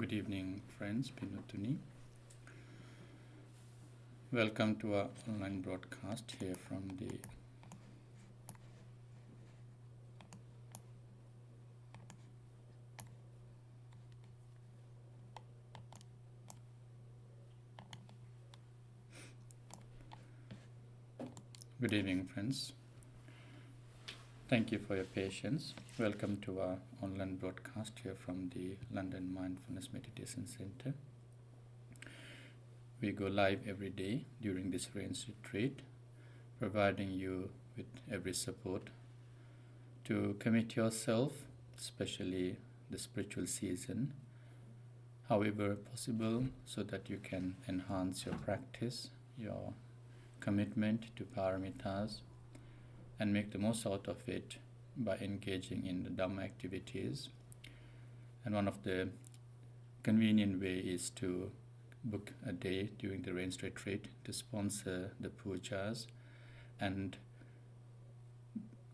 Good evening, friends. Pinutuni. Welcome to our online broadcast here from the Good evening, friends. Thank you for your patience. Welcome to our online broadcast here from the London Mindfulness Meditation Center. We go live every day during this rains retreat, providing you with every support to commit yourself, especially the spiritual season, however possible, so that you can enhance your practice, your commitment to paramitas, and make the most out of it by engaging in the Dhamma activities. And one of the convenient way is to book a day during the rains retreat to sponsor the pujas and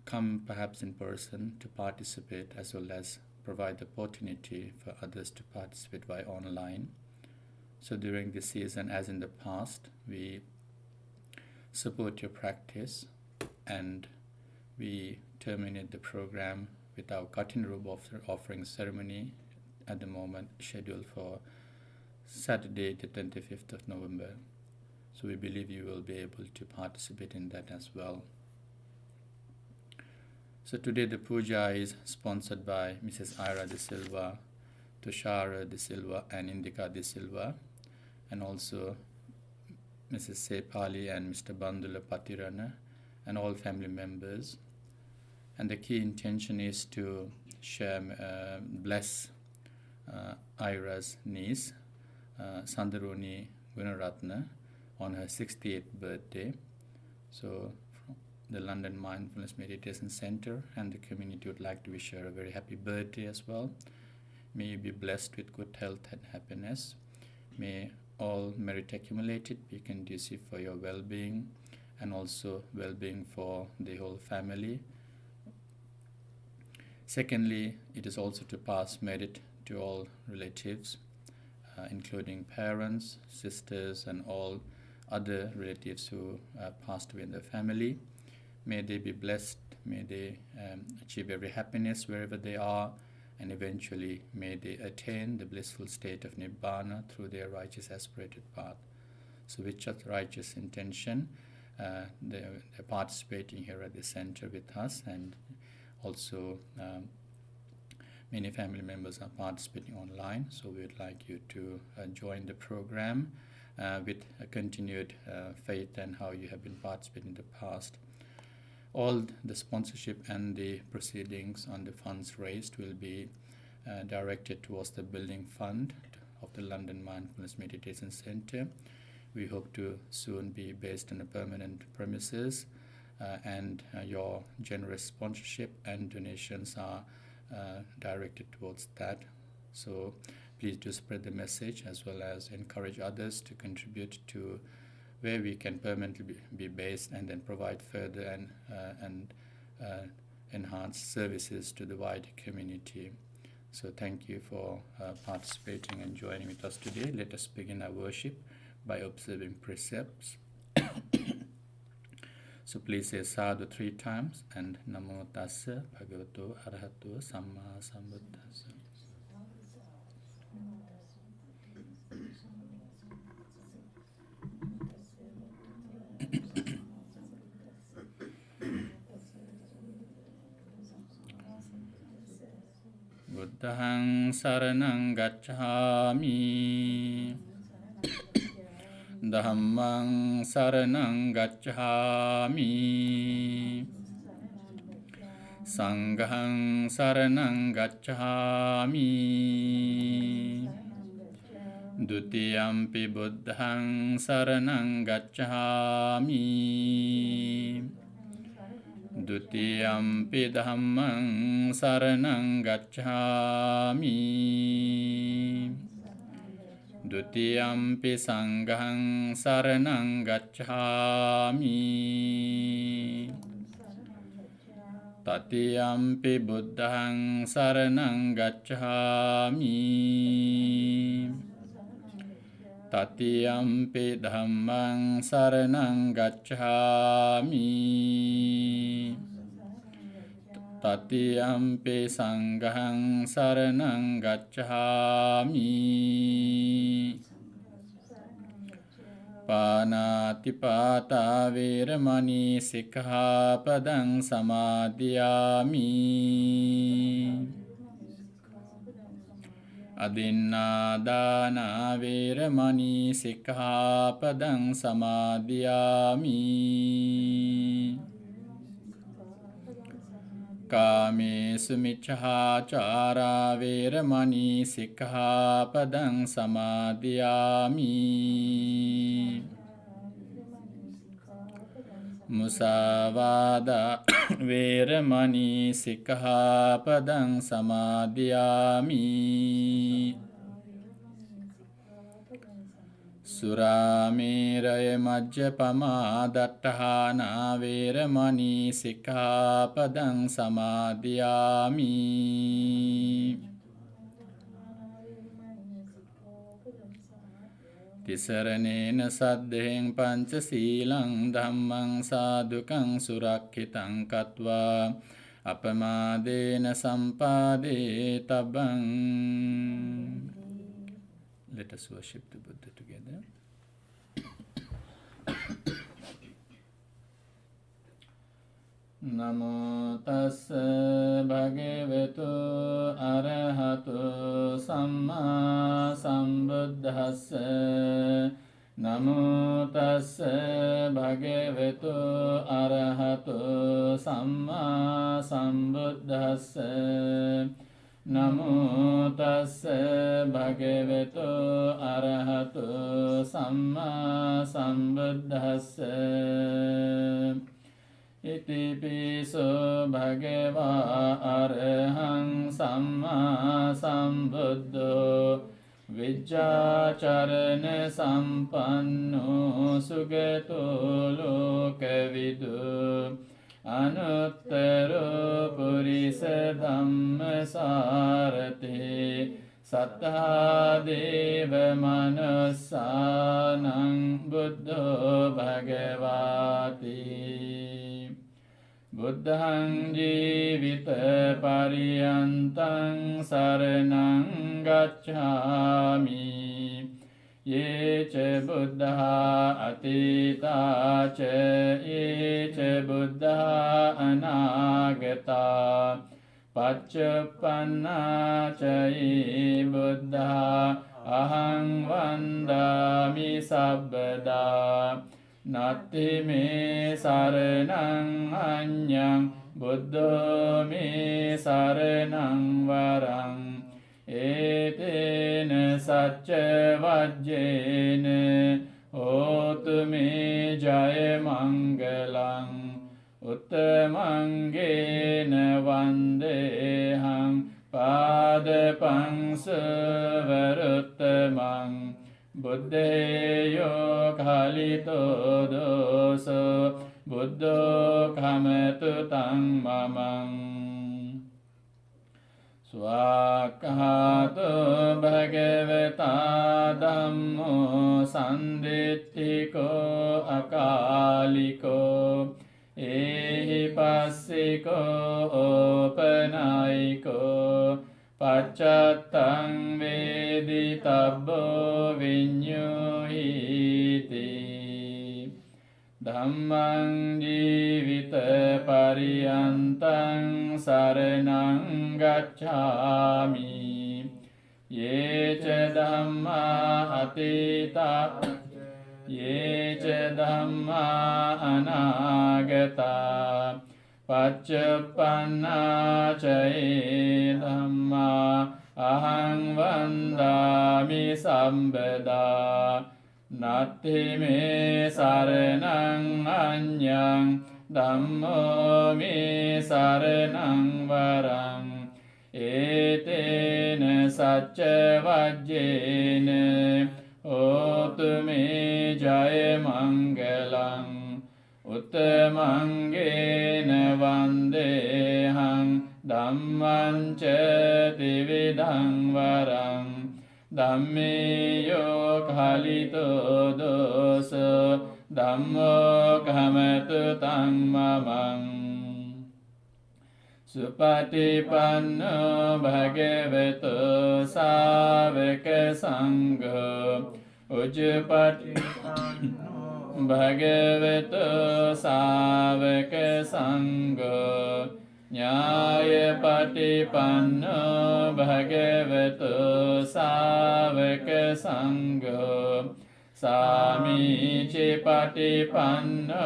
come perhaps in person to participate, as well as provide the opportunity for others to participate via online. So during this season, as in the past, we support your practice, and we terminate the program with our cutting robe offering ceremony at the moment scheduled for Saturday the 25th of November. So we believe you will be able to participate in that as well. So today the puja is sponsored by Mrs. Ira De Silva, Tushara De Silva and Indica De Silva, and also Mrs. Sepali and Mr. Bandula Patirana and all family members. And the key intention is to bless Ira's niece, Sandaroni Gunaratna, on her 68th birthday. So the London Mindfulness Meditation Center and the community would like to wish her a very happy birthday as well. May you be blessed with good health and happiness. May all merit accumulated be conducive for your well-being and also well-being for the whole family. Secondly, it is also to pass merit to all relatives, including parents, sisters, and all other relatives who passed away in the family. May they be blessed, may they achieve every happiness wherever they are, and eventually may they attain the blissful state of Nibbana through their righteous aspirated path. So with such righteous intention, they're participating here at the center with us, and also many family members are participating online. So we would like you to join the program with a continued faith and how you have been participating in the past. All the sponsorship and the proceedings on the funds raised will be directed towards the building fund of the London Mindfulness Meditation Center. We hope to soon be based on a permanent premises, and your generous sponsorship and donations are directed towards that. So please do spread the message, as well as encourage others to contribute to where we can permanently be based, and then provide further and enhanced services to the wider community. So thank you for participating and joining with us today. Let us begin our worship by observing precepts. So please say sadhu 3 times and namo tassa bhagavato arahato samma sambuddhassa. Buddhang saranang gacchami, Dhammang saranang gacchami, Sanghang saranang gacchami, Dutiyampi buddhang saranang gacchami, Dutiyampi dhammang saranang gacchami, Dutiyampi sanghang saranang gacchami, Tatiyampi buddhaṃ saraṇaṃ gacchāmi. Tatiyampi dhammaṃ saraṇaṃ gacchāmi. Tatiyampi saṅghaṃ saraṇaṃ gacchāmi. Pānātipātā vīramani sikkhapaдаṃ samādiyāmi. Adinādānā vīramani sikkhapaдаṃ samādiyāmi. Kāmesu miccāchārā vīramani sikkhapaдаṃ samādiyāmi. Musāvādā vīramani sikkhapadaṃ samādiyāmi. Surāmēraya majjapamā daṭṭhānā vīramani sikkhapadaṃ samādiyāmi. Tisaraṇena saddheṃ pañcasīlaṃ dhammaṃ sādhukaṃ surakkhitāṃ katvā apamādena sampādetabaṃ. Let us worship the Buddha together. Namo tassa bhagavato arahato samma sambuddhassa. Namo tassa bhagavato arahato samma sambuddhassa. Namo tassa bhagavato arahato samma sambuddhassa. Iti piso bhagavā arahaṃ samma sambuddho vijjācarana sampanno sugato lokavidu anuttaro purisa dhammasārati sattā deva manussānaṃ buddho bhagavāti. Buddhaṃ jīvita pariyantaṃ saraṇaṃ gacchāmi. Ye ca buddhā atītā ca ye ca buddhā anāgatā paccuppanā ca ye buddhā ahaṃ vandāmi sabbadā. Natti me saraṇaṃ aññaṃ buddho me saraṇaṃ varaṃ. Etena sacca vajjena hotu me jaya mangalaṃ. Uttamangena vandehaṃ pādapaṃ suvaruttamam. Buddheyo khalito doso buddho khamatu taṃ mamam. Swakhato bhagavata dhammo sandittiko akaliko ehi passiko opanayiko paccattaṃ veditabbo viññuhiti. Dhammaṃ jīvita pariyantaṃ saraṇaṃ gacchāmi. Ye ca dhammā atītā ye ca dhammā anāgatā paccuppanā ca ye dhammā ahaṃ vandāmi sambadā. Natti me saraṇaṃ aññaṃ dhammo me saraṇaṃ varaṃ. Etena sacca vajjena hotu me jaya mangalaṃ. Uttamangena vande hang Dhamman ceti vidang varang Dhamme yo kalito dosa Dhammo kamatu tang mamang Supatipanno bhagavato savaka sangha Ujjapatipanno bhagavato savaka sangha Nyaya patipanno bhagavato savaka sangha Samici patipanno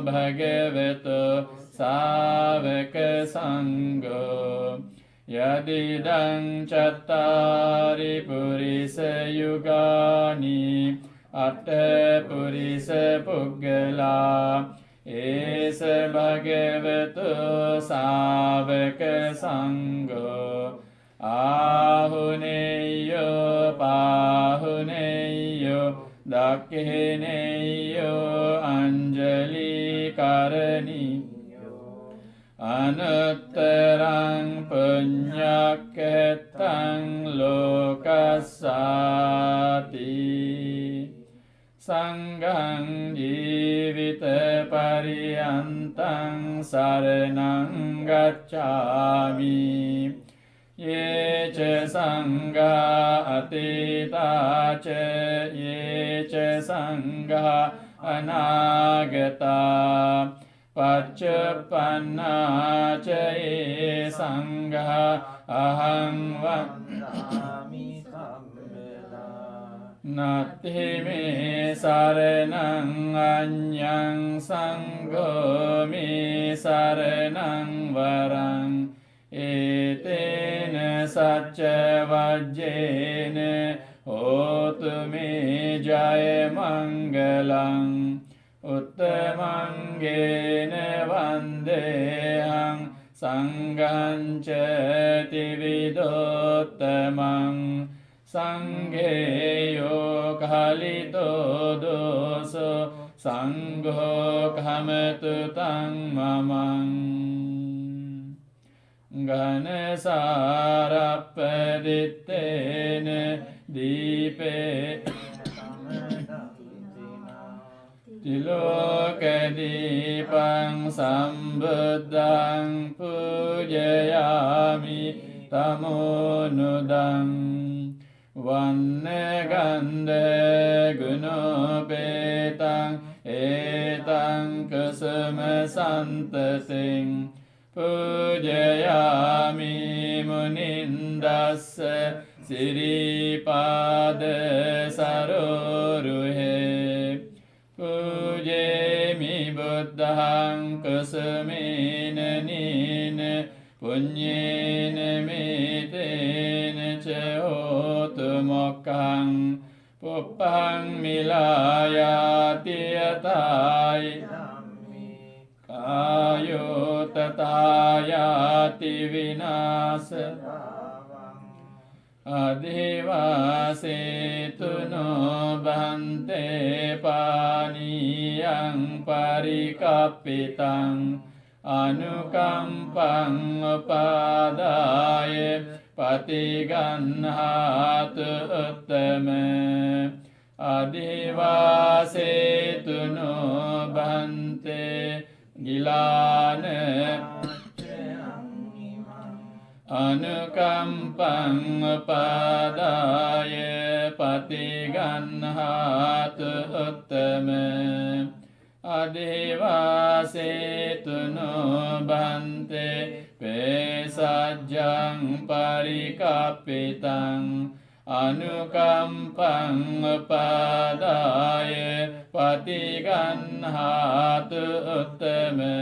bhagavato savaka sangha Yadidang cattari purisa yugani Atta purisa puggala Esa bhagavato savaka sangha Ahuneyo pahuneyo Dakhineyo anjali karani Anuttarang punyaketang lokasati Sanghang jivita pariyantang saranang gacchami Ye ca sangha atita ca ye ca sangha anagata Paccapanna ca ye sangha ahang vandami Nati me saranang anyang sangho me saranang varang Etena sacca vajjena hotu me jaya mangalang Uttamangena vandehang sanghang ceti vidottamang Sangheyo kalito doso Sangho kamatu tang mamang Ganasarappadittene dipe Tilokadipang sambuddhang pujayami tamonudang Vanne gandhe gunopetang etang kusuma santating Pujayami munindassa siripada saroruhe Pujemi buddhang kusumina nina punyena metena ca hotu mokkang puppang milayati yatai kayo tatayati vinasa adhivasetu no bhante paniyang parikappitang anukampang padaya patiganhatu uttama adhivasetu no bhante gilana anukampang padaya patiganhatu uttama adhivasetu no bhante pesajjang parikappitang anukampang padaya patiganhatu uttama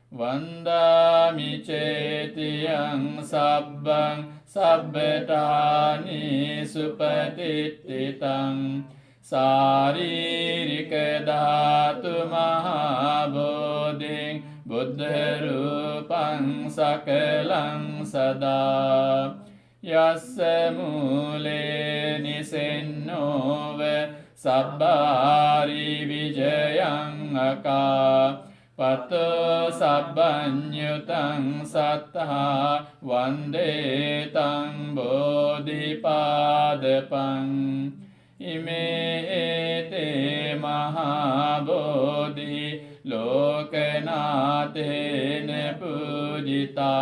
vandami cetiyang sabbang sabbetani supatittitang saririka dhatu mahabodhing buddha rupang sakalang sada yassa mule nisenno ve sabbari vijayang aka pato sabbanyutang sattha vande tang bodhipadapang ime ete mahabodhi lokanatena pujita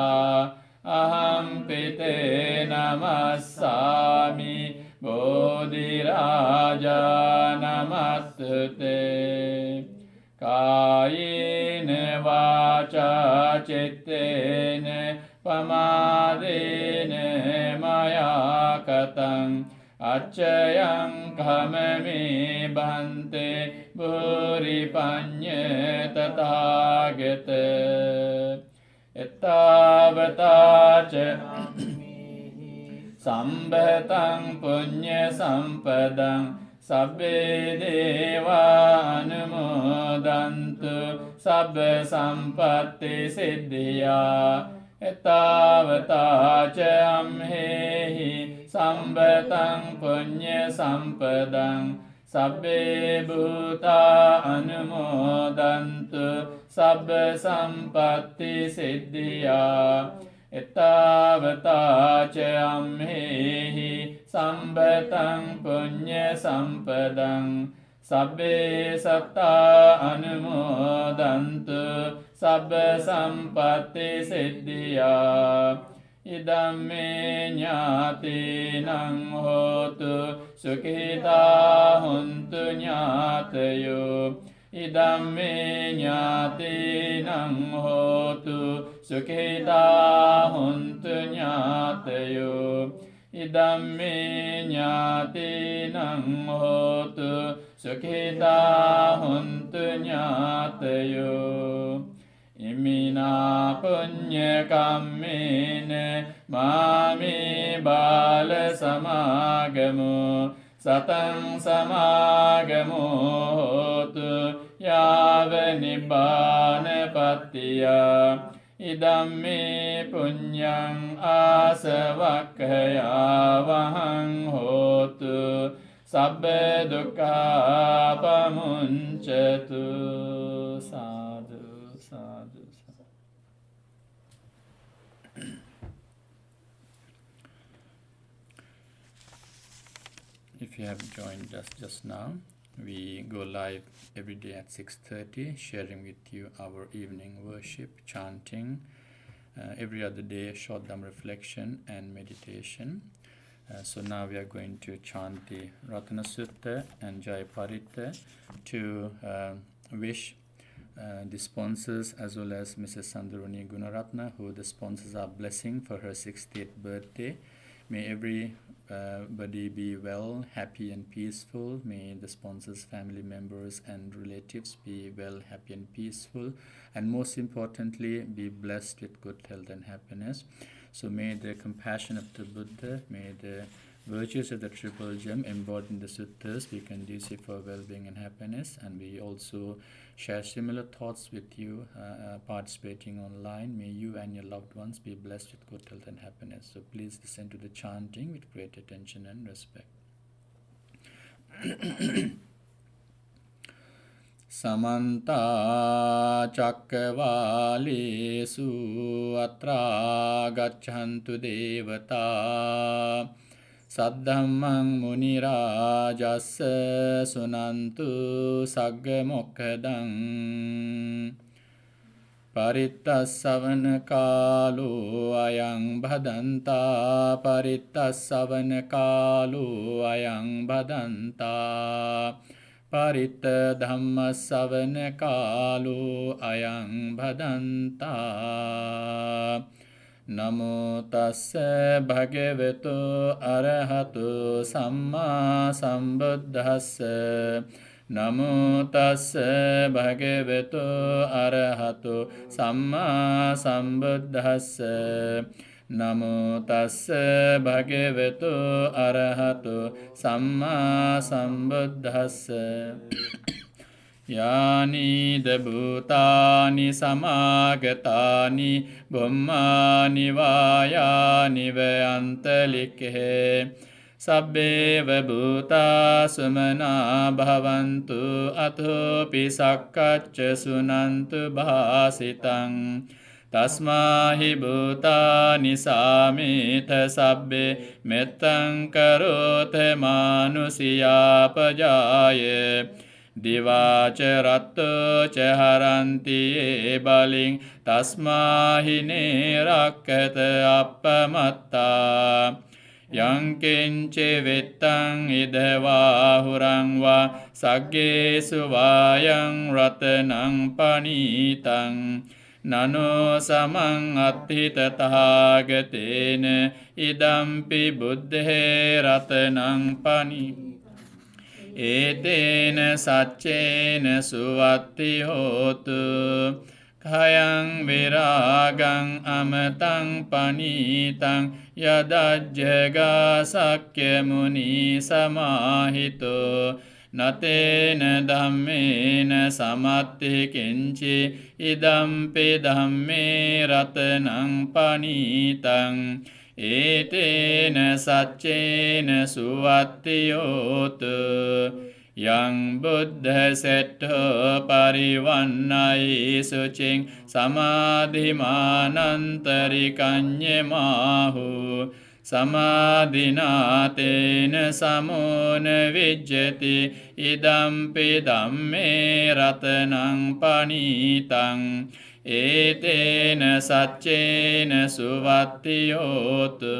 aham pite namassami bodhiraja namaste kayena vaca cittena pamadena maya katang accayan kamami bhante bhuri panya tathagata ettavataca sambhatang punya sampadang sabbe deva anumodantu sabba sampatti siddhiya ettavataca amhehi sambhatang punya sampadang sabbe bhuta anumodantu sabba sampatti siddhiya ettavataca amhehi sambhatang punya sampadang sabbe satta anumodantu sabba sampatti siddhiya idamme ñātīnaṃ hotu sukhita hontu ñātayo idamme ñātīnaṃ hotu sukhita hontu ñātayo idamme ñātīnaṃ hotu sukhita hontu ñātayo imina punya kammene mami bala samagamu satang samagamu hotu yava nibbana pattiya idamme punyang asavakkaya vahang hotu sabba dukkha pamuncatu sadhu. If you have joined us just now, we go live every day at 6:30, sharing with you our evening worship, chanting, every other day short Dhamma reflection and meditation. So now we are going to chant the Ratana Sutta and Jayaparita to wish the sponsors as well as Mrs. Sandharuni Gunaratna, who the sponsors are blessing for her 60th birthday. May everybody be well, happy and peaceful. May the sponsors, family members and relatives be well, happy and peaceful. And most importantly, be blessed with good health and happiness. So may the compassion of the Buddha, may the virtues of the Triple Gem embodied in the suttas be conducive for well-being and happiness. And we also share similar thoughts with you participating online. May you and your loved ones be blessed with good health and happiness. So please listen to the chanting with great attention and respect. Samanta cakkavalesu atra gacchantu devata saddhammang munirajassa sunantu sagga mokkadang parittassavana kālo ayang bhadanta parittassavana kālo ayang bhadanta paritta dhamma savana kālo ayang bhadanta namo tassa bhagavato arahato samma sambuddhassa namo tassa bhagavato arahato samma sambuddhassa namo tassa bhagavato arahato samma sambuddhassa yani dabhutani samagatani bummani vayani vayantalikhe සබ්බේව භූතා සුමනා භවන්තු අතෝපි සක්කච්ච සුනන්තු භාසිතං තස්මාහි භූතානි සාමීත සබ්බේ මෙත්තං කරෝත මානුසියා පජාය දිවාච රත්තෝ ච හරන්ති බලින් තස්මාහි නේරක්කත අප්පමත්තා යං කිංච වෙත්තං ඉදවාහුරං වා සග්ගේසු වායං රතනං පනීතං නනෝ සමං අත්ථිත තථාගතේන ඉදම්පි බුද්ධේ රතනං පනී ඒතේන සච්චේන සුවත්ති හෝතු khayang viragang amatang panitang yadajjaga sakya muni samahito natena dhammena samatti kinchi idampi dhamme ratanang panitang etena saccena suvattiyotu yang buddha settho parivannai sucing samadhimanantari mahu samadhinatena samona vijjati idampi dhamme ratanang panitang etena saccena suvattiyotu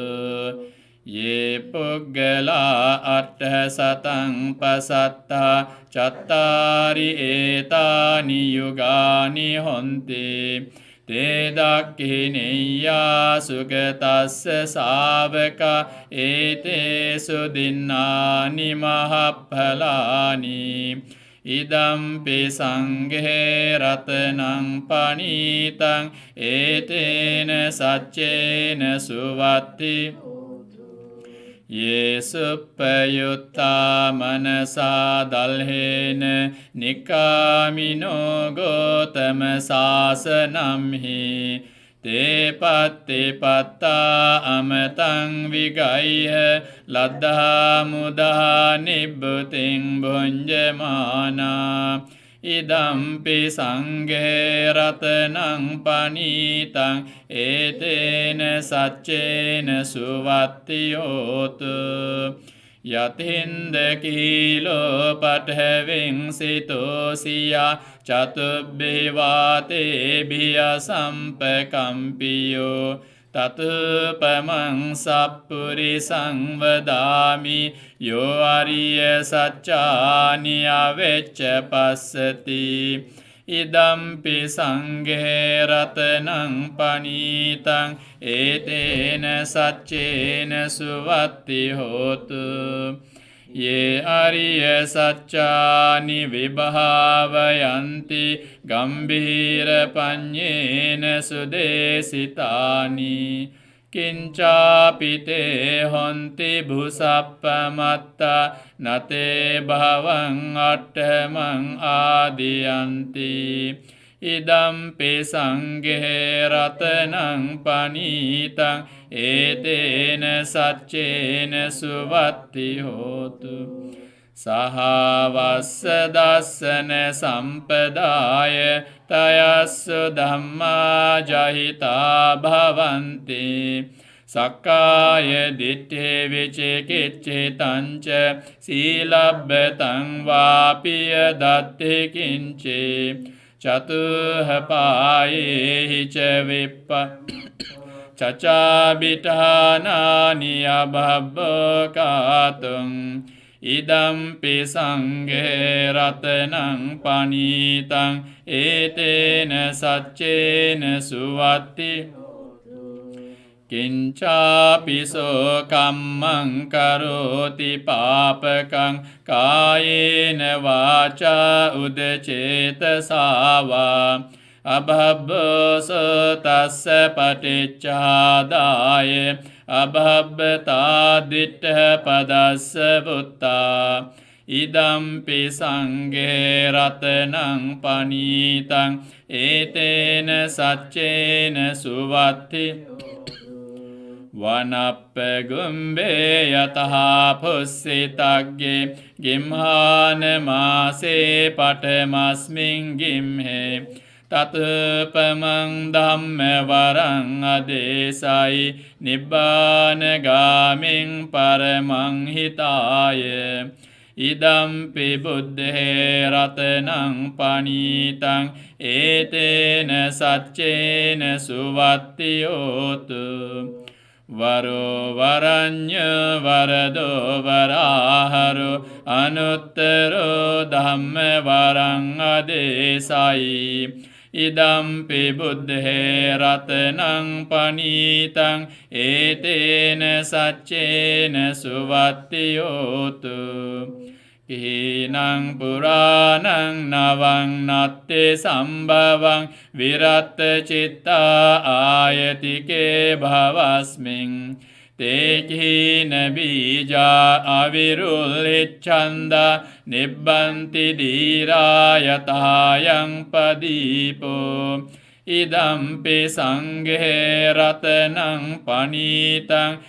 ye puggala atta satang pasatta chattari etani yugani honti te dakkineya sugatassa savaka ete sudinnani mahaphalani idampi sanghe ratanang panitang etena saccena suvatti ye suppayutta manasa dalhena nikamino gotama sasanamhi te patte patta amatang vigayha laddha mudha nibbuting bhunjamana idampi sanghe ratanang panitang etena saccena suvattiyotu yatinda kilo pathaving sitosiya chatubhivate bhiya sampakampiyo tatupamang sappurisang vadami yo ariya saccani avecca passati idampi sanghe ratanang panitang etena saccena suvatti hotu ye ariya saccani vibhavayanti gambhira panyena sudesitani kincapite honti bhusappamatta nate bhavang attamang adiyanti idampi sanghe ratanang panitang etena saccena suvatti hotu sahavasse dassana sampadaya tayassu dhamma jahita bhavanti sakkaya ditte vicikiccitanca silabbatang vapiya datti kinci chatuha payehi ca vippa cacabithanani abhabbakatung idampi sanghe ratanang panitang etena saccena suvatti kincapiso kammang karoti papakang kayena vaca udacetasa abhabboso tassa paticchādāya abhabbata dittha padassa vutta idampi sanghe ratanang panitang etena saccena suvatti Vanappa gumbe yataha pussitagge gimhana mase patamasmin gimhe tatupamang dhamme varang adesai nibbana gaming paramang hitaya idampi buddhe ratanang panitang etena saccena suvattiyotu Varo varanya varado varaharo anuttaro dhamme varang adesai idampi buddhe ratanang panitang etena saccena suvattiyotu Hinang puranang navang natte sambhavang viratta citta ayatike bhavasming te kihina bija avirullichanda nibbanti dhirayatayang padipo idampi sanghe ratanang panitang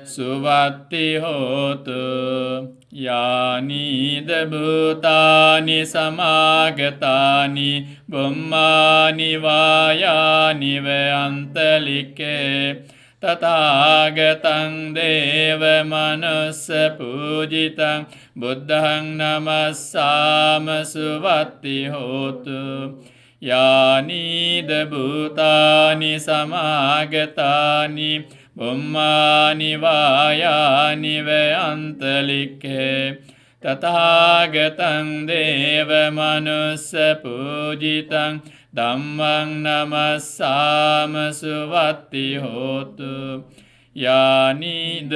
Suvatti hotu yani bhutani samagatani bummani vayani veyantalike tathāgatang deva manussa pujitang buddhang namassāma suvatti hotu yani bhutani samagatani Bummani vayani veyantalike tathāgatang deva manussa pujitang dhammang namassāma suvatti hotu yani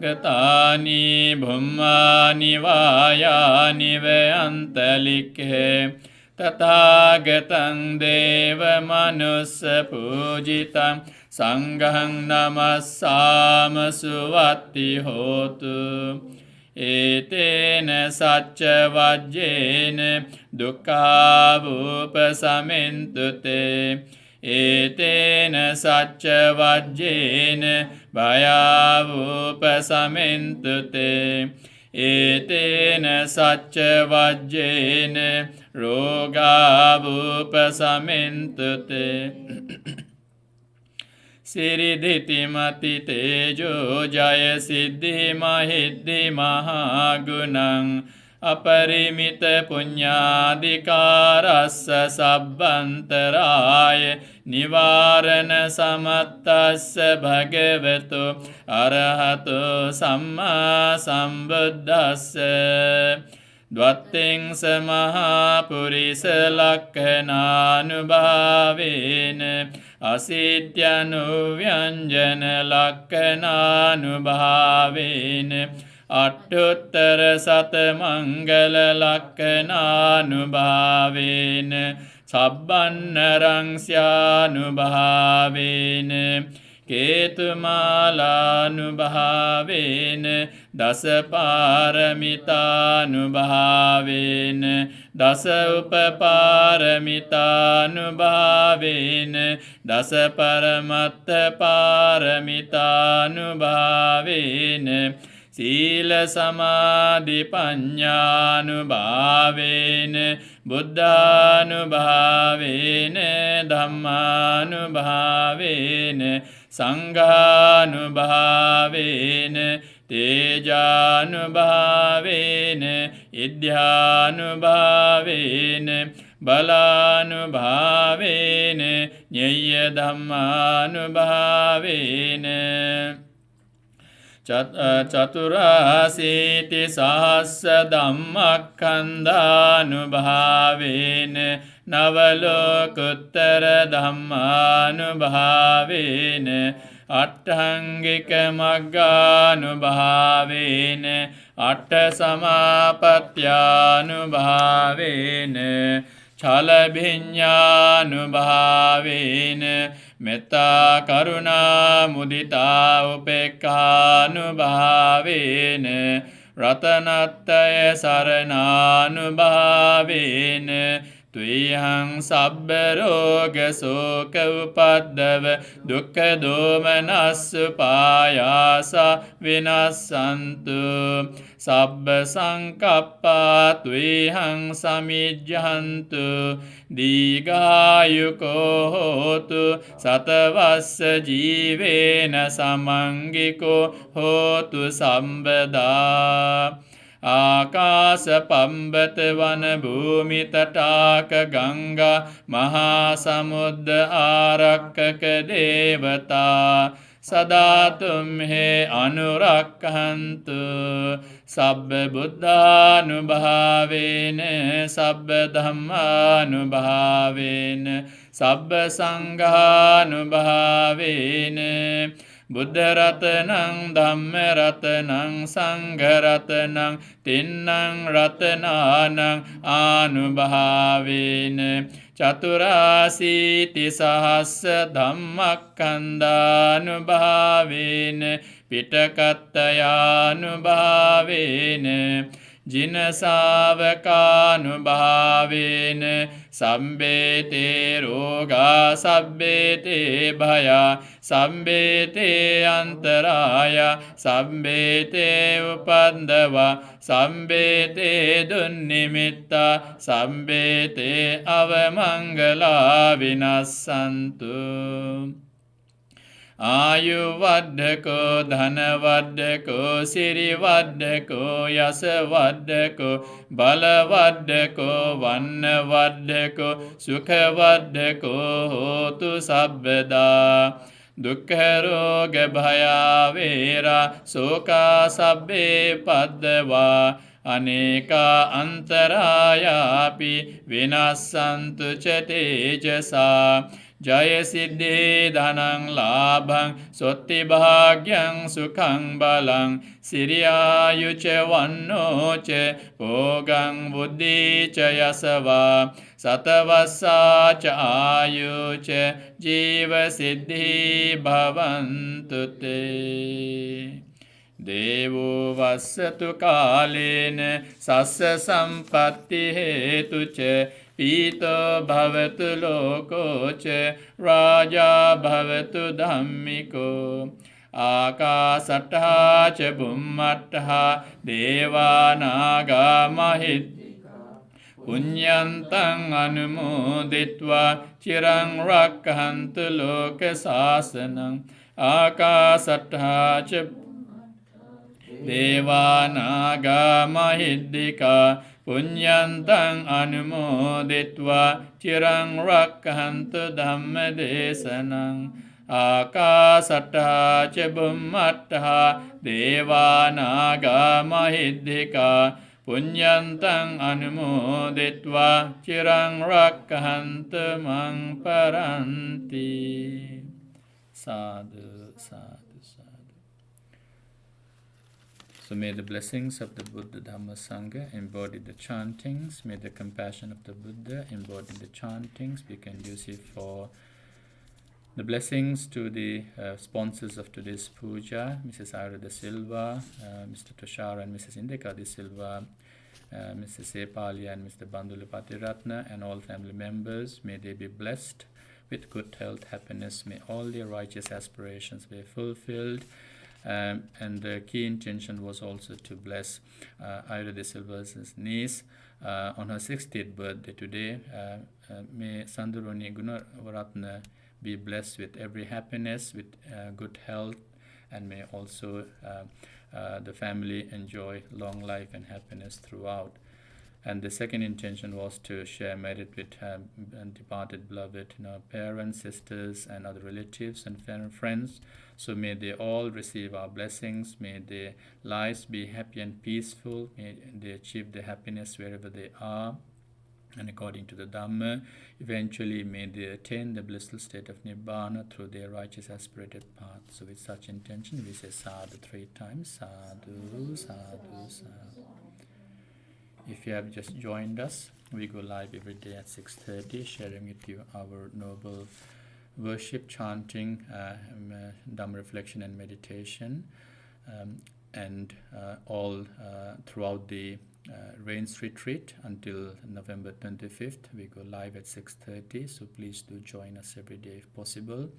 gatani bummani vayani veyantalike tathāgatang deva manussa pujitang sanghang namassāma suvatti hotu etena sacca vajjena dukkha vupasamintute etena sacca vajjena bhaya vupasamintute etena sacca vajjena roga vupasamintute siridhiti mati tejo jaya siddhi mahiddhi mahagunang aparimita punyadikarassa sabbantaraya nivarana samattassa bhagavato arahato samma sambuddhassa Dvatting samaha purisa lakkhananubhavena asityanu vyanjana lakkhananubhavena attuttara satamangala lakkhananubhavena sabbannarang syanubhavena ketumalanubhavena dasaparamitanubhavena dasa upaparamitānubhavena dasa paramatta paramitānubhavena sīla samadhi paññānubhavena buddhānubhavena dhammānubhavena sanghānubhavena tejānubhavena idhyānubhavena balanubhavena nyaya dhammanubhavena chaturasiti sahassa dhammakkhandhanubhavena navalokuttara dhammanubhavena atthaṅgika magganubhavena atta samapatyanubhavena chalabhiññānubhavena metta karuna mudita upekkhānubhavena ratanattaya saranānubhavena Tvihang sabba roga soka upaddava dukkha domanassu payasa vinassantu sabba sankappa tvihang samijjantu dīgāyuko hotu satavassa jīvena samangiko hotu sambada Akasa pambata vana bhumi tataka ganga mahasamudda arakkaka devata sadatum he anurakkantu sabba buddhanubhavena sabba dhammanubhavena sabba sanghanubhavena Buddha ratanang dhamma ratanang sangha ratanang tinnang ratananang anubhavena chaturasiti sahassa dhammakkandhanubhavena pitakattayanubhavena Jinasavakanubhavena Sambete roga sabbete bhaya Sambete antaraya Sambete upandava Sambete dunnimitta Sambete avamangala vinassantu Ayuvaddhako dhanavaddhako sirivaddhako yasavaddhako balavaddhako vannavaddhako sukavaddhako hotu sabbada dukkha roga bhaya vera soka sabbe paddava aneka antarayapi vinassantu ca tejasa Jaya siddhi dhanang labhang sotti bhagyang sukhang balang siriyayu ca vanno ca bhogang buddhi ca yasava satavassa ca ayu ca jiva siddhi bhavantu te Devo vassatu kālena sassa sampatti hetu ca pīto bhavatu loko ca raja bhavatu dhammiko ākāsattha ca bhummattha devānāgā mahittika puññantang anumoditva cirang rakkantu loka sāsanam ākāsattha ca Devānāgā mahiddikā puññantang anumoditva cirang rakkantu dhamma desanang ākāsattha ca bhummattha devānāgā mahiddikā puññantang anumoditva cirang rakkantu mang paranti sadhu sadhu. So may the blessings of the Buddha Dhamma Sangha embody the chantings. May the compassion of the Buddha embody the chantings. We can use it for the blessings to the sponsors of today's puja, Mrs. Ira de Silva, Mr. Tushar and Mrs. Indika de Silva, Mrs. Sepali and Mr. Bandulapati Ratna, and all family members. May they be blessed with good health, happiness. May all their righteous aspirations be fulfilled. And the key intention was also to bless Ira de Silva's niece on her 60th birthday today. May Sanduroni Gunavaratna be blessed with every happiness, with good health, and may also the family enjoy long life and happiness throughout. And the second intention was to share merit with departed beloved, parents, sisters, and other relatives and friends. So may they all receive our blessings. May their lives be happy and peaceful. May they achieve the happiness wherever they are. And according to the Dhamma, eventually may they attain the blissful state of Nibbana through their righteous aspirated path. So with such intention, we say sadhu 3 times. Sadhu, sadhu, sadhu. If you have just joined us, we go live every day at 6:30, sharing with you our noble worship, chanting, Dhamma reflection and meditation, and all throughout the Rains Retreat until November 25th. We go live at 6:30, so please do join us every day if possible.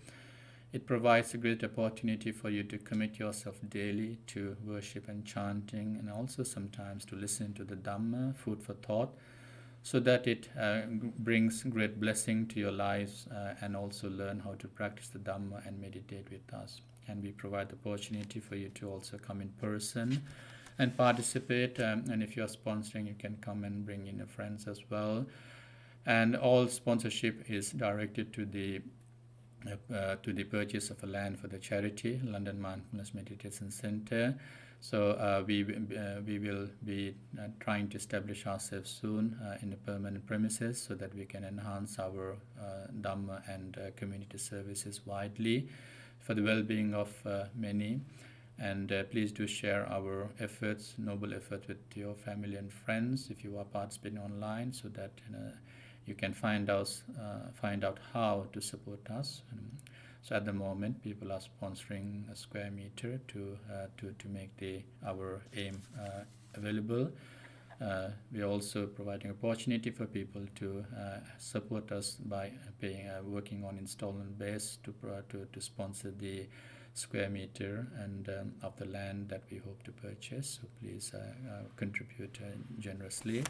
It provides a great opportunity for you to commit yourself daily to worship and chanting, and also sometimes to listen to the Dhamma, food for thought, so that it brings great blessing to your lives, and also learn how to practice the Dhamma and meditate with us. And we provide the opportunity for you to also come in person and participate. And if you're sponsoring, you can come and bring in your friends as well. And all sponsorship is directed to the purchase of a land for the charity, London Mindfulness Meditation Center. So we will be trying to establish ourselves soon in a permanent premises, so that we can enhance our Dhamma and community services widely for the well-being of many. And please do share our efforts, noble efforts, with your family and friends if you are participating online, so that you can find out how to support us. So at the moment, people are sponsoring a square meter to make our aim available. We are also providing opportunity for people to support us by working on installment base to sponsor the square meter and of the land that we hope to purchase. So please contribute generously.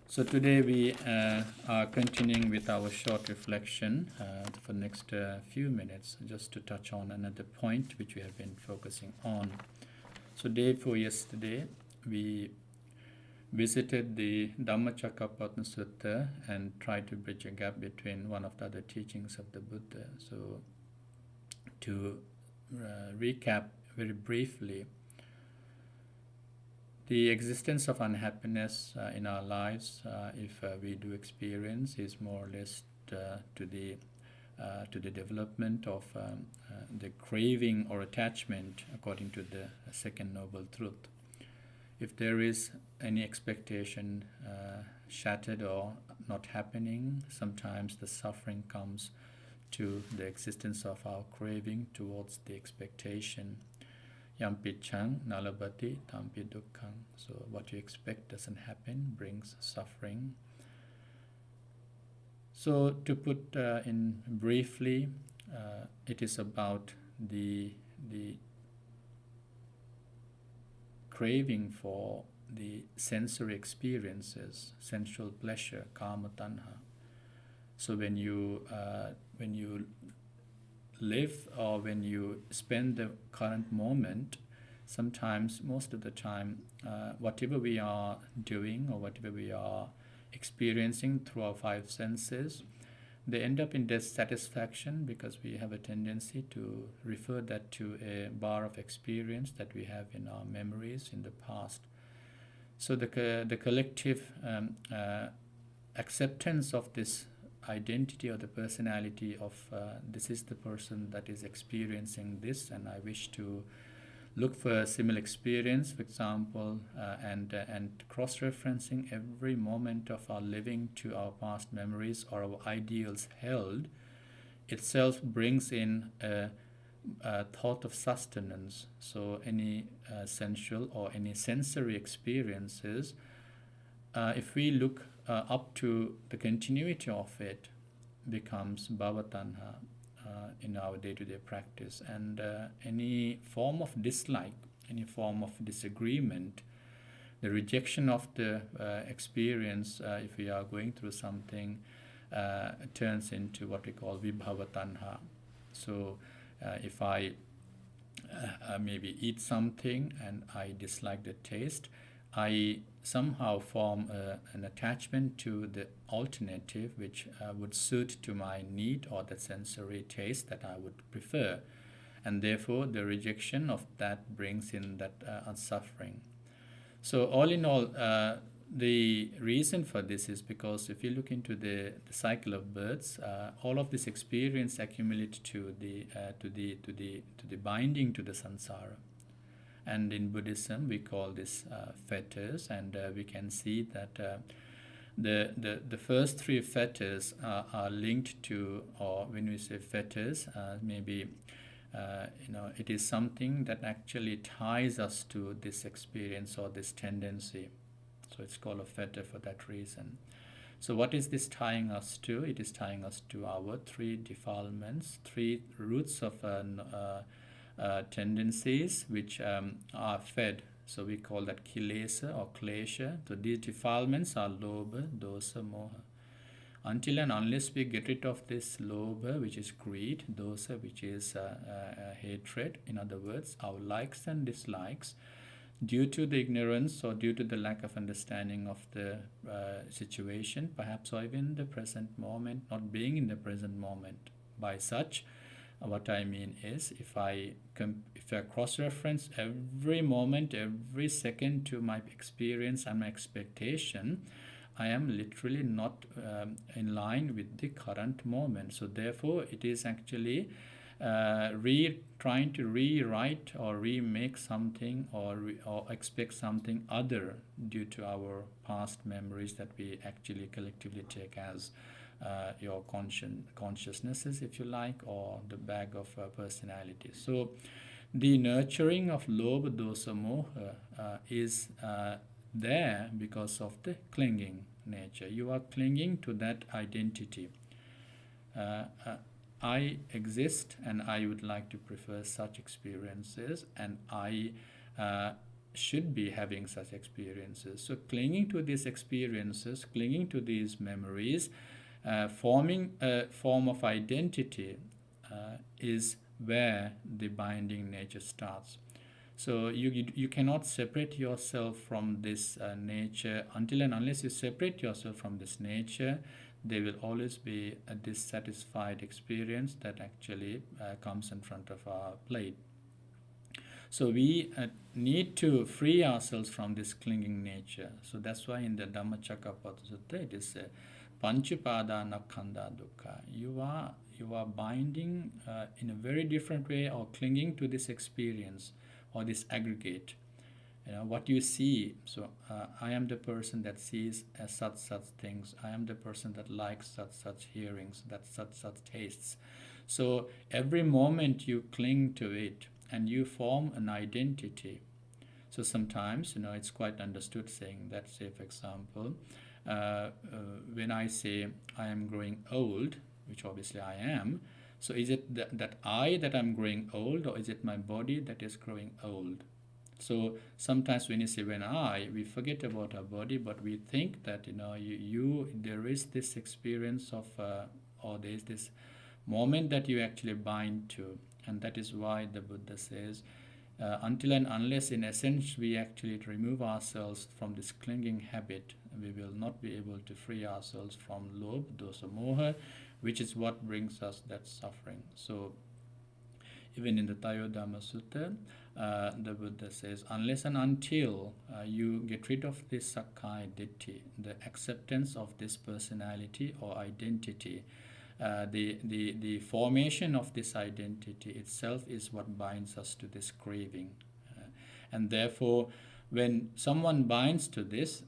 So today we are continuing with our short reflection for the next few minutes, just to touch on another point which we have been focusing on. So day before yesterday, we visited the Dhammacakkappavattana Sutta and tried to bridge a gap between one of the other teachings of the Buddha. So to recap very briefly, the existence of unhappiness in our lives, if we do experience, is more or less to the development of the craving or attachment, according to the second noble truth. If there is any expectation shattered or not happening, sometimes the suffering comes to the existence of our craving towards the expectation. Yampichang nalabati tampi dukkhang. So what you expect doesn't happen, brings suffering. So to put in briefly, it is about the craving for the sensory experiences, sensual pleasure, kama tanha. So when you live, or when you spend the current moment, sometimes, most of the time, whatever we are doing or whatever we are experiencing through our five senses, they end up in dissatisfaction, because we have a tendency to refer that to a bar of experience that we have in our memories in the past. So the collective acceptance of this identity or the personality of this is the person that is experiencing this, and I wish to look for a similar experience, for example, and cross-referencing every moment of our living to our past memories or our ideals held, itself brings in a thought of sustenance. So any sensual or any sensory experiences, if we look up to the continuity of it, becomes bhavatanha in our day-to-day practice. And any form of dislike, any form of disagreement, the rejection of the experience, if we are going through something, turns into what we call vibhavatanha. So if I maybe eat something and I dislike the taste, I somehow form an attachment to the alternative which would suit to my need or the sensory taste that I would prefer. And therefore, the rejection of that brings in that suffering. So all in all, the reason for this is because if you look into the cycle of births, all of this experience accumulates to the binding to the samsara. And in Buddhism, we call this fetters, and we can see that the first three fetters are linked to, or when we say fetters, maybe it is something that actually ties us to this experience or this tendency. So it's called a fetter for that reason. So what is this tying us to? It is tying us to our three defilements, three roots of tendencies which are fed. So we call that kilesa or klesha. So these defilements are lobha, dosa, moha. Until and unless we get rid of this lobha, which is greed, dosa, which is hatred, in other words, our likes and dislikes, due to the ignorance or due to the lack of understanding of the situation, perhaps, or even the present moment, not being in the present moment. By such, what I mean is, if I cross-reference every moment, every second to my experience and my expectation, I am literally not in line with the current moment. So therefore, it is actually trying to rewrite or remake something or expect something other due to our past memories that we actually collectively take as your consciousnesses, if you like, or the bag of personality. So the nurturing of lobha, dosa, moha is there because of the clinging nature. You are clinging to that identity. I exist and I would like to prefer such experiences, and I should be having such experiences. So clinging to these experiences, clinging to these memories, forming a form of identity is where the binding nature starts. So you cannot separate yourself from this nature. Until and unless you separate yourself from this nature, there will always be a dissatisfied experience that actually comes in front of our plate. So we need to free ourselves from this clinging nature. So that's why in the Dhammacakkappavattana Sutta it is Panchupadana Khanda Dukkha. You are binding in a very different way or clinging to this experience or this aggregate. What you see. So I am the person that sees such things. I am the person that likes such hearings, that such tastes. So every moment you cling to it and you form an identity. So sometimes it's quite understood saying that, say for example, when I say I am growing old, which obviously I am, so is it that I'm growing old, or is it my body that is growing old? So sometimes when you say we forget about our body, but we think that there is this experience of or there is this moment that you actually bind to, and that is why the Buddha says until and unless in essence we actually remove ourselves from this clinging habit, we will not be able to free ourselves from lobha, dosa, moha, which is what brings us that suffering. So even in the Tayodhamma Sutta, the Buddha says, unless and until you get rid of this Sakkaya Ditthi, the acceptance of this personality or identity, the formation of this identity itself is what binds us to this craving. And therefore, when someone binds to this,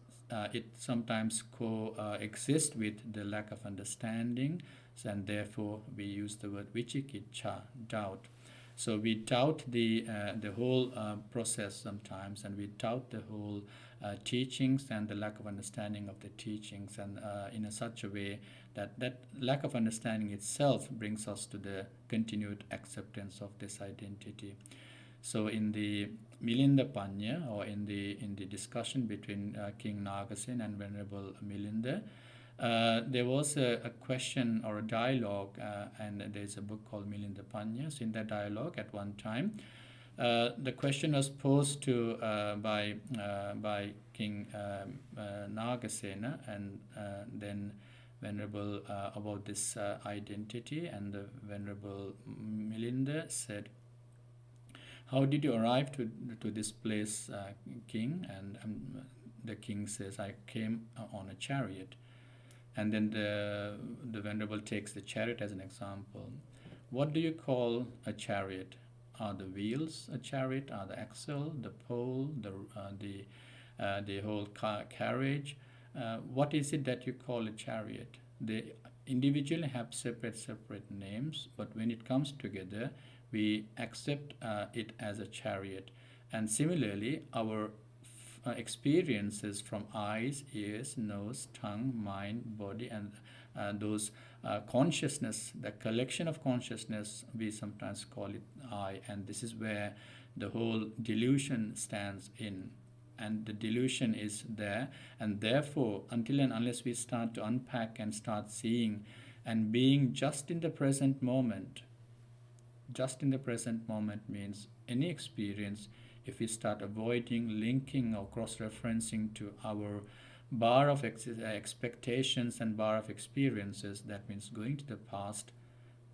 it sometimes coexists with the lack of understanding, and therefore we use the word vicikiccha, doubt. So we doubt the whole process sometimes, and we doubt the whole teachings and the lack of understanding of the teachings, and in such a way that lack of understanding itself brings us to the continued acceptance of this identity. So in the Milinda Panya, or in the discussion between King Nagasena and Venerable Milinda, there was a question or a dialogue, and there's a book called Milinda Panya. So in that dialogue, at one time, the question was posed to by King Nagasena, and then Venerable about this identity, and the Venerable Milinda said, "How did you arrive to this place, King?" And the king says, "I came on a chariot." And then the Venerable takes the chariot as an example. What do you call a chariot? Are the wheels a chariot? Are the axle, the pole, the whole carriage? What is it that you call a chariot? They individually have separate names, but when it comes together, we accept it as a chariot. And similarly, our experiences from eyes, ears, nose, tongue, mind, body, and those consciousness, the collection of consciousness, we sometimes call it I, and this is where the whole delusion stands in. And the delusion is there, and therefore, until and unless we start to unpack and start seeing and being just in the present moment, just in the present moment means any experience, if we start avoiding, linking, or cross-referencing to our bar of expectations and bar of experiences, that means going to the past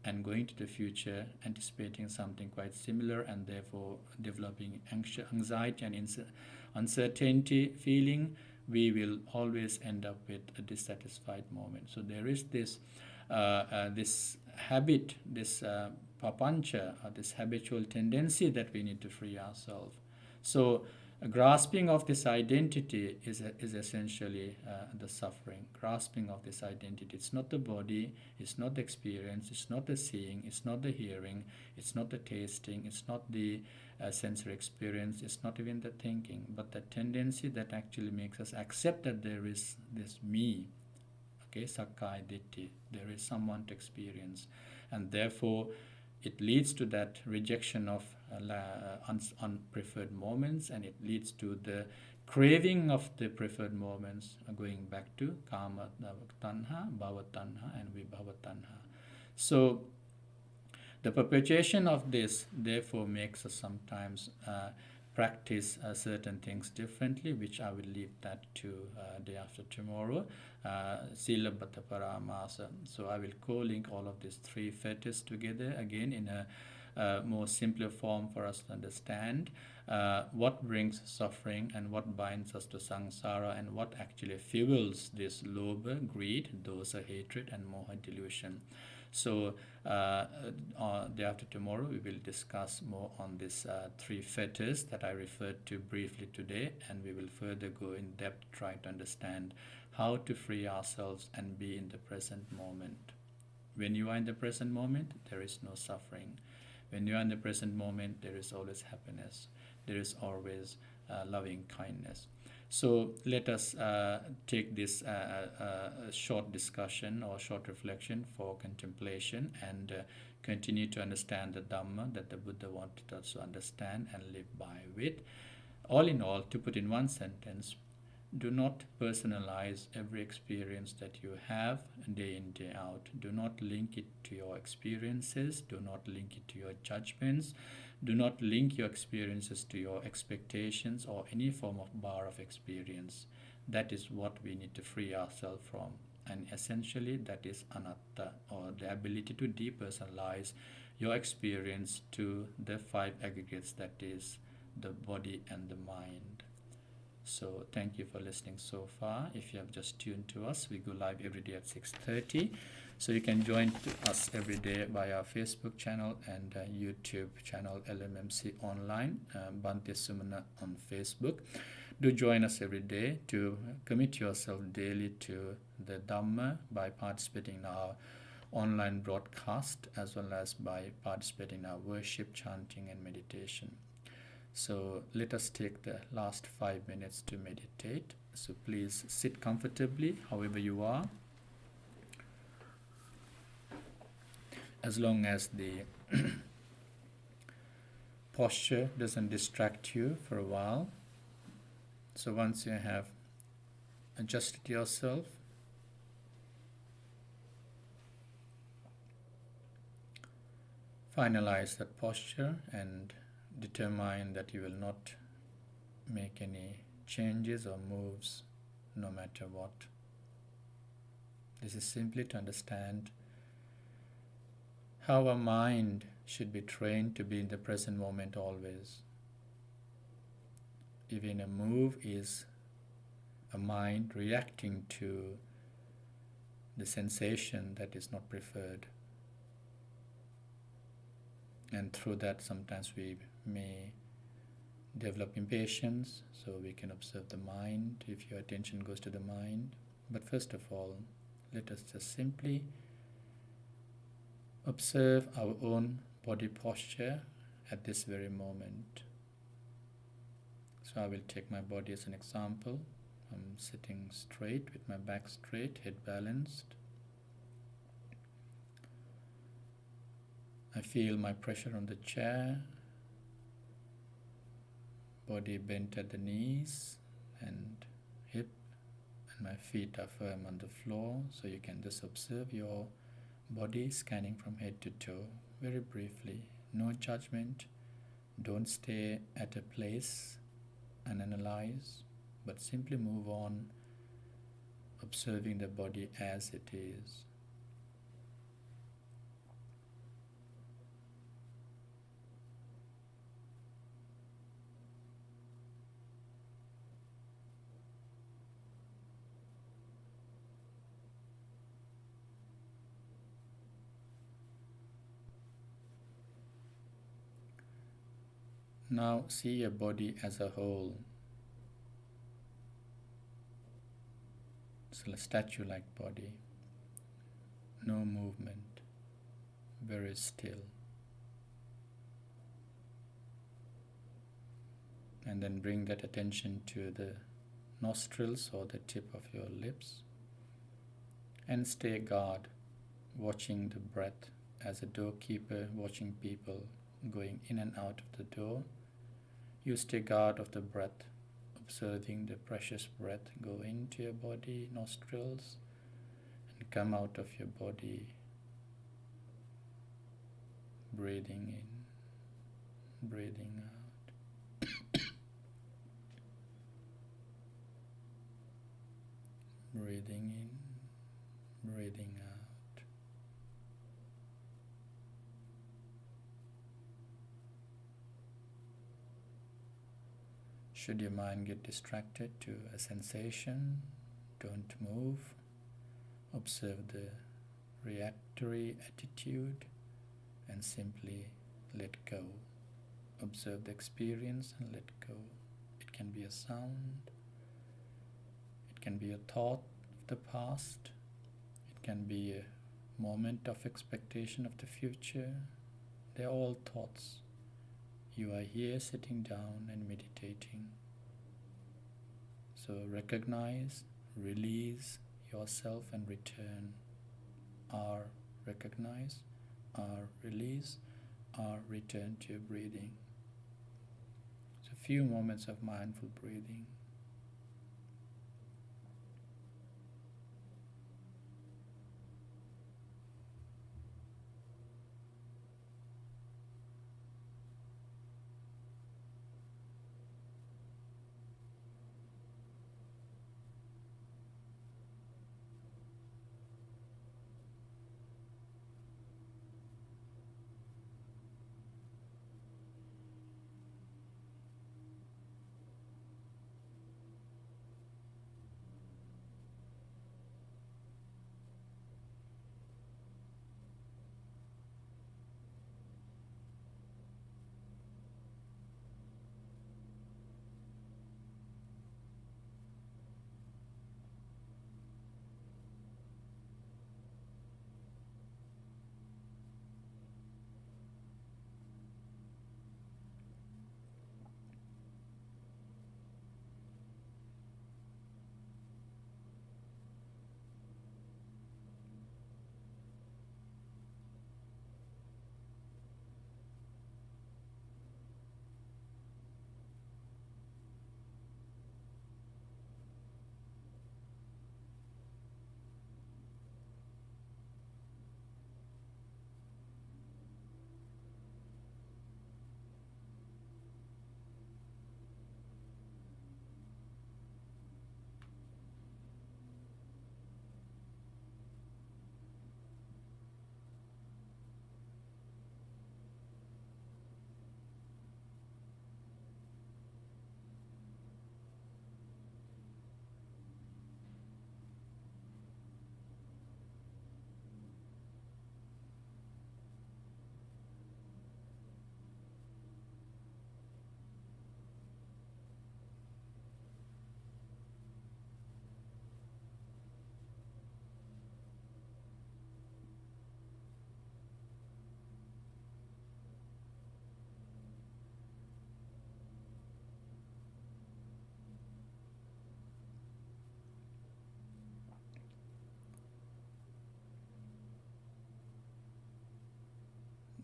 and going to the future, anticipating something quite similar, and therefore developing anxiety and uncertainty feeling, we will always end up with a dissatisfied moment. So there is this this habit, this papancha, or this habitual tendency that we need to free ourselves. So a grasping of this identity is essentially the suffering. Grasping of this identity. It's not the body, it's not the experience, it's not the seeing, it's not the hearing, it's not the tasting, it's not the sensory experience, it's not even the thinking, but the tendency that actually makes us accept that there is this me. Okay, Sakkaya Ditthi, there is someone to experience, and therefore it leads to that rejection of unpreferred moments, and it leads to the craving of the preferred moments, going back to Kama Tanha, Bhava Tanha, and Vibhava Tanha. So the perpetuation of this therefore makes us sometimes practice certain things differently, which I will leave that to day after tomorrow. Sila Bhatta Paramasa. So I will co-link all of these three fetters together again in a more simpler form for us to understand what brings suffering and what binds us to samsara, and what actually fuels this lobha, greed, dosa, hatred, and moha, delusion. So day after tomorrow we will discuss more on these three fetters that I referred to briefly today, and we will further go in depth, try to understand how to free ourselves and be in the present moment. When you are in the present moment, there is no suffering. When you are in the present moment, there is always happiness. There is always loving kindness. So let us take this short discussion or short reflection for contemplation, and continue to understand the Dhamma that the Buddha wanted us to understand and live by with. All in all, to put in one sentence, do not personalize every experience that you have day in, day out. Do not link it to your experiences. Do not link it to your judgments. Do not link your experiences to your expectations or any form of bar of experience. That is what we need to free ourselves from. And essentially, that is anatta, or the ability to depersonalize your experience to the five aggregates, that is the body and the mind. So thank you for listening so far. If you have just tuned to us, we go live every day at 6:30. So you can join us every day by our Facebook channel and YouTube channel, LMMC Online, Bhante Sumana on Facebook. Do join us every day to commit yourself daily to the Dhamma by participating in our online broadcast, as well as by participating in our worship, chanting, and meditation. So let us take the last 5 minutes to meditate. So please sit comfortably, however you are, as long as the posture doesn't distract you for a while. So once you have adjusted yourself, finalize that posture and determine that you will not make any changes or moves no matter what. This is simply to understand how our mind should be trained to be in the present moment always. Even a move is a mind reacting to the sensation that is not preferred. And through that, sometimes we may develop impatience, so we can observe the mind if your attention goes to the mind. But first of all, let us just simply observe our own body posture at this very moment. So I will take my body as an example. I'm sitting straight with my back straight, head balanced. I feel my pressure on the chair, body bent at the knees and hip, and my feet are firm on the floor. So you can just observe your body scanning from head to toe very briefly. No judgment. Don't stay at a place and analyze, but simply move on, observing the body as it is. Now see your body as a whole. It's a statue-like body. No movement. Very still. And then bring that attention to the nostrils or the tip of your lips. And stay guard, watching the breath as a doorkeeper watching people going in and out of the door. You stay guard of the breath, observing the precious breath go into your body, nostrils, and come out of your body, breathing in, breathing out. Breathing in, breathing out. Should your mind get distracted to a sensation, don't move. Observe the reactory attitude and simply let go. Observe the experience and let go. It can be a sound. It can be a thought of the past. It can be a moment of expectation of the future. They are all thoughts. You are here sitting down and meditating. So recognize, release yourself and return. R, recognize. R, release. R, return to your breathing. So a few moments of mindful breathing.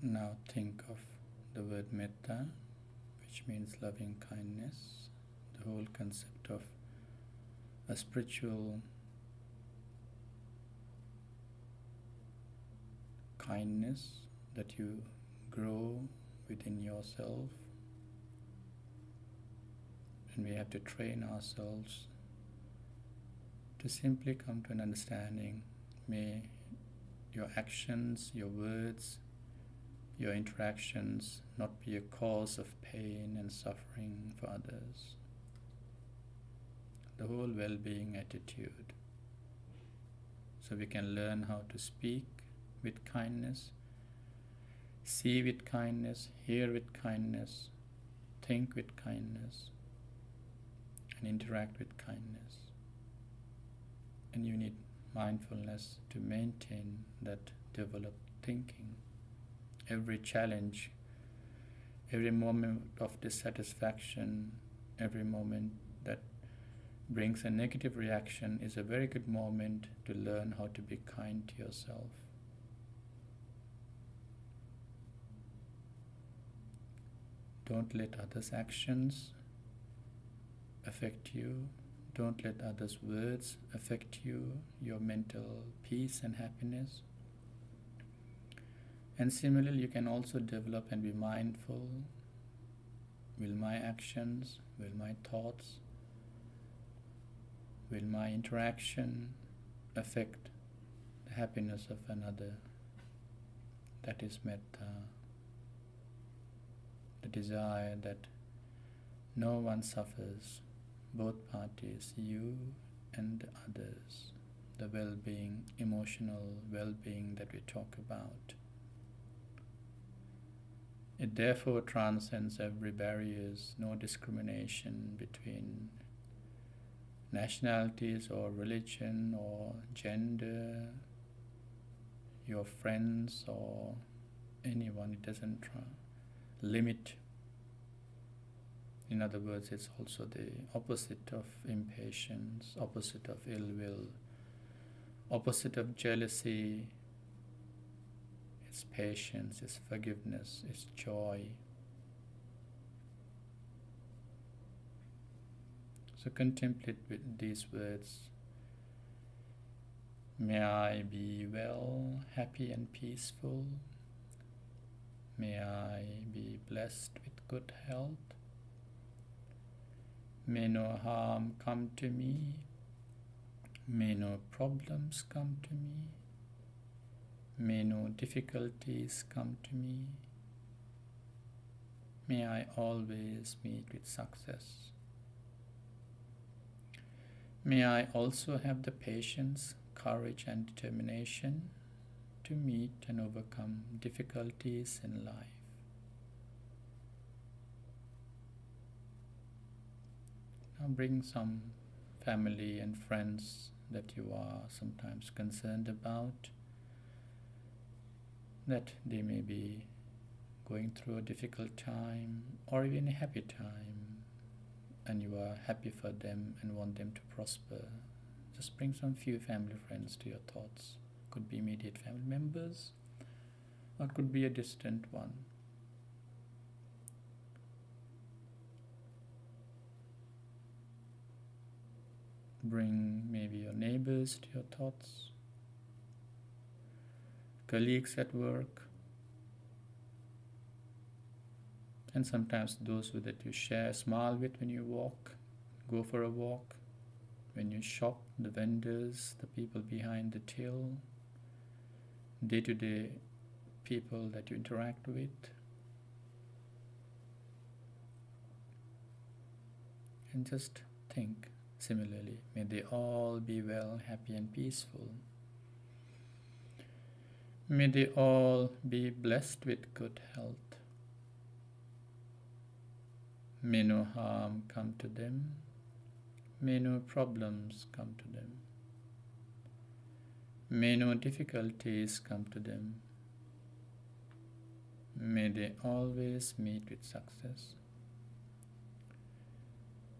Now think of the word metta, which means loving kindness, the whole concept of a spiritual kindness that you grow within yourself, and we have to train ourselves to simply come to an understanding. May your actions, your words, your interactions not be a cause of pain and suffering for others. The whole well-being attitude. So we can learn how to speak with kindness, see with kindness, hear with kindness, think with kindness, and interact with kindness. And you need mindfulness to maintain that developed thinking. Every challenge, every moment of dissatisfaction, every moment that brings a negative reaction is a very good moment to learn how to be kind to yourself. Don't let others' actions affect you. Don't let others' words affect you, your mental peace and happiness. And similarly, you can also develop and be mindful. Will my actions, will my thoughts, will my interaction affect the happiness of another? That is metta. The desire that no one suffers, both parties, you and others. The well-being, emotional well-being that we talk about. It therefore transcends every barriers, no discrimination between nationalities or religion or gender, your friends or anyone. It doesn't limit. In other words, it's also the opposite of impatience, opposite of ill will, opposite of jealousy. It's patience, it's forgiveness, it's joy. So contemplate with these words. May I be well, happy and peaceful. May I be blessed with good health. May no harm come to me. May no problems come to me. May no difficulties come to me. May I always meet with success. May I also have the patience, courage and determination to meet and overcome difficulties in life. Now bring some family and friends that you are sometimes concerned about, that they may be going through a difficult time or even a happy time, and you are happy for them and want them to prosper. Just bring some few family friends to your thoughts. Could be immediate family members or could be a distant one. Bring maybe your neighbors to your thoughts, colleagues at work, and sometimes those that you share a smile with when you walk, go for a walk, when you shop, the vendors, the people behind the till, day-to-day people that you interact with. And just think similarly, may they all be well, happy and peaceful. May they all be blessed with good health. May no harm come to them. May no problems come to them. May no difficulties come to them. May they always meet with success.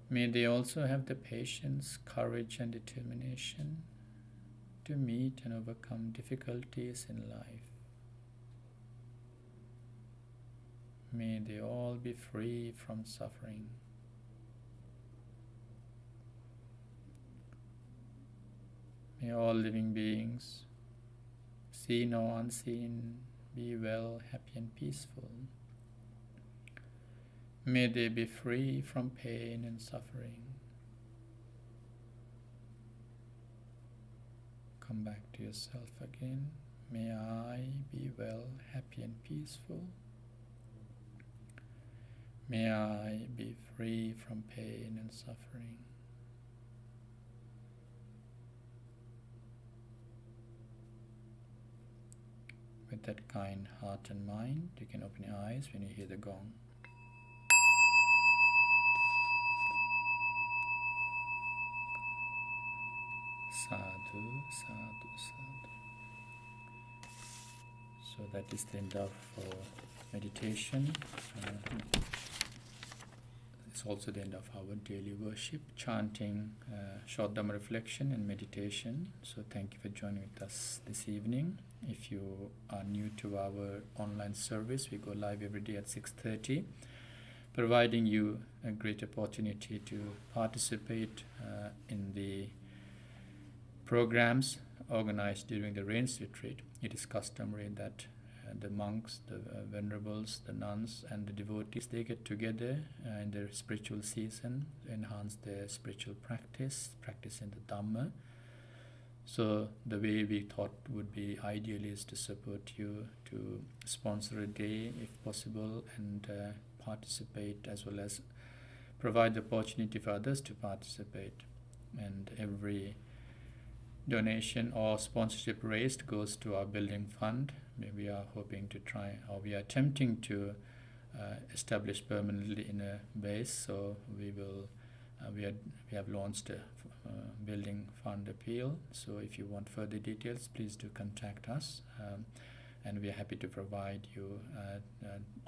May they also have the patience, courage and determination to meet and overcome difficulties in life. May they all be free from suffering. May all living beings, seen or unseen, be well, happy and peaceful. May they be free from pain and suffering. Come back to yourself again. May I be well, happy and peaceful. May I be free from pain and suffering. With that kind heart and mind, you can open your eyes when you hear the gong. Sadhu, sadhu, sadhu. So that is the end of meditation. It's also the end of our daily worship, chanting, short Dhamma reflection and meditation. So thank you for joining with us this evening. If you are new to our online service, we go live every day at 6:30, providing you a great opportunity to participate in the programs organized during the rains retreat. It is customary that the monks, the venerables, the nuns and the devotees, they get together in their spiritual season to enhance their spiritual practice in the Dhamma. So the way we thought would be ideal is to support you to sponsor a day if possible and participate, as well as provide the opportunity for others to participate. And every donation or sponsorship raised goes to our building fund. We are hoping to try, or we are attempting to establish permanently in a base. So we have launched a building fund appeal. So if you want further details, please do contact us, and we are happy to provide you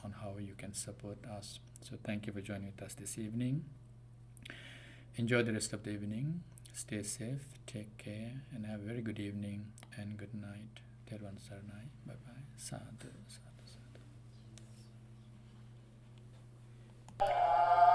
on how you can support us. So thank you for joining with us this evening. Enjoy the rest of the evening. Stay safe, take care, and have a very good evening and good night. Tervan Saranai. Bye bye. Sadhu, sadhu, sadhu.